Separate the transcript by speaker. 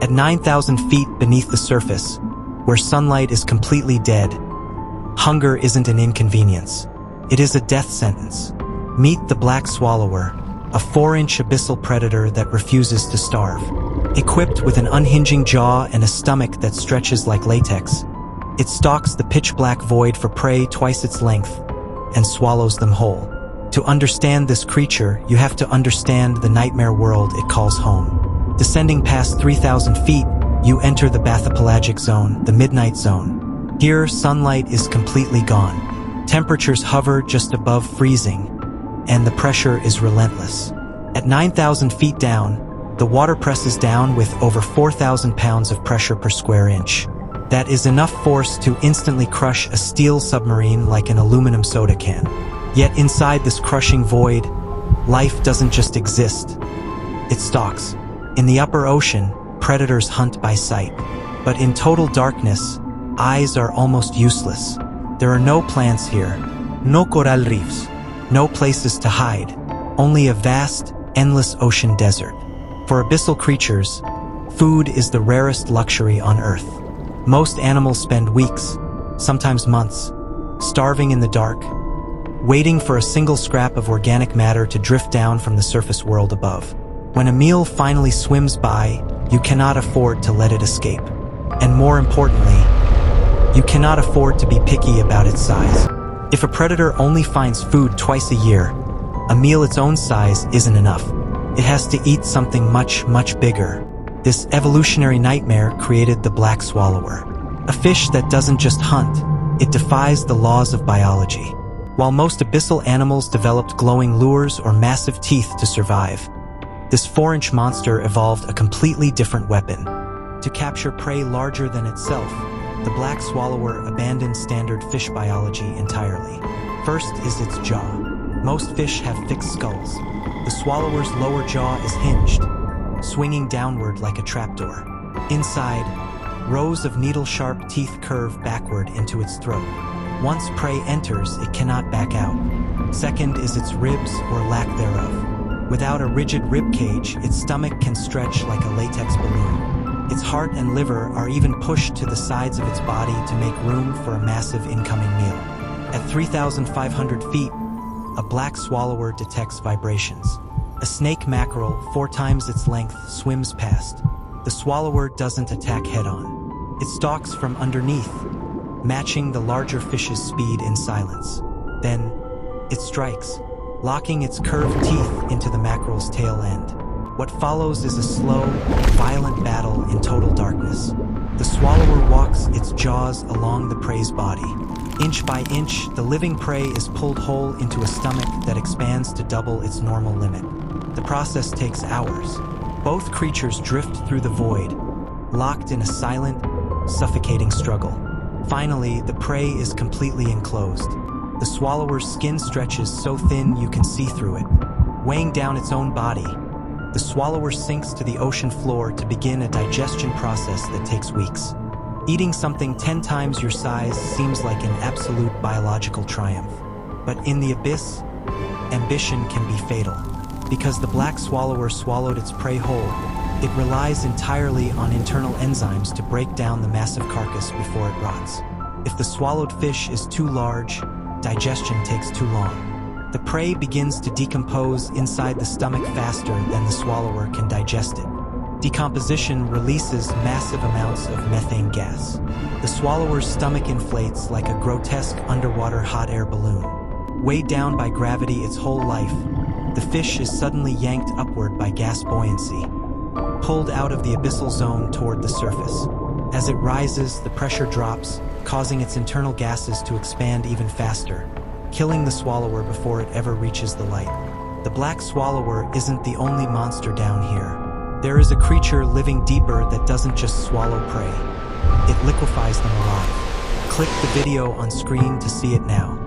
Speaker 1: At 9,000 feet beneath the surface, where sunlight is completely dead, hunger isn't an inconvenience. It is a death sentence. Meet the black swallower, a 4-inch abyssal predator that refuses to starve. Equipped with an unhinging jaw and a stomach that stretches like latex, it stalks the pitch-black void for prey twice its length and swallows them whole. To understand this creature, you have to understand the nightmare world it calls home. Descending past 3,000 feet, you enter the bathypelagic zone, the midnight zone. Here, sunlight is completely gone. Temperatures hover just above freezing, and the pressure is relentless. At 9,000 feet down, the water presses down with over 4,000 pounds of pressure per square inch. That is enough force to instantly crush a steel submarine like an aluminum soda can. Yet inside this crushing void, life doesn't just exist. It stalks. In the upper ocean, predators hunt by sight. But in total darkness, eyes are almost useless. There are no plants here, no coral reefs, no places to hide, only a vast, endless ocean desert. For abyssal creatures, food is the rarest luxury on Earth. Most animals spend weeks, sometimes months, starving in the dark, waiting for a single scrap of organic matter to drift down from the surface world above. When a meal finally swims by, you cannot afford to let it escape. And more importantly, you cannot afford to be picky about its size. If a predator only finds food twice a year, a meal its own size isn't enough. It has to eat something much, much bigger. This evolutionary nightmare created the black swallower, a fish that doesn't just hunt, it defies the laws of biology. While most abyssal animals developed glowing lures or massive teeth to survive, this 4-inch monster evolved a completely different weapon. To capture prey larger than itself, the black swallower abandoned standard fish biology entirely. First is its jaw. Most fish have fixed skulls. The swallower's lower jaw is hinged, swinging downward like a trapdoor. Inside, rows of needle-sharp teeth curve backward into its throat. Once prey enters, it cannot back out. Second is its ribs or lack thereof. Without a rigid rib cage, its stomach can stretch like a latex balloon. Its heart and liver are even pushed to the sides of its body to make room for a massive incoming meal. At 3,500 feet, a black swallower detects vibrations. A snake mackerel, 4 times its length, swims past. The swallower doesn't attack head-on. It stalks from underneath, matching the larger fish's speed in silence. Then, it strikes, locking its curved teeth into the mackerel's tail end. What follows is a slow, violent battle in total darkness. The swallower walks its jaws along the prey's body. Inch by inch, the living prey is pulled whole into a stomach that expands to double its normal limit. The process takes hours. Both creatures drift through the void, locked in a silent, suffocating struggle. Finally, the prey is completely enclosed. The swallower's skin stretches so thin you can see through it. Weighing down its own body, the swallower sinks to the ocean floor to begin a digestion process that takes weeks. Eating something 10 times your size seems like an absolute biological triumph. But in the abyss, ambition can be fatal. Because the black swallower swallowed its prey whole, it relies entirely on internal enzymes to break down the massive carcass before it rots. If the swallowed fish is too large, digestion takes too long. The prey begins to decompose inside the stomach faster than the swallower can digest it. Decomposition releases massive amounts of methane gas. The swallower's stomach inflates like a grotesque underwater hot air balloon. Weighed down by gravity its whole life, the fish is suddenly yanked upward by gas buoyancy, pulled out of the abyssal zone toward the surface. As it rises, the pressure drops, causing its internal gases to expand even faster, killing the swallower before it ever reaches the light. The black swallower isn't the only monster down here. There is a creature living deeper that doesn't just swallow prey. It liquefies them alive. Click the video on screen to see it now.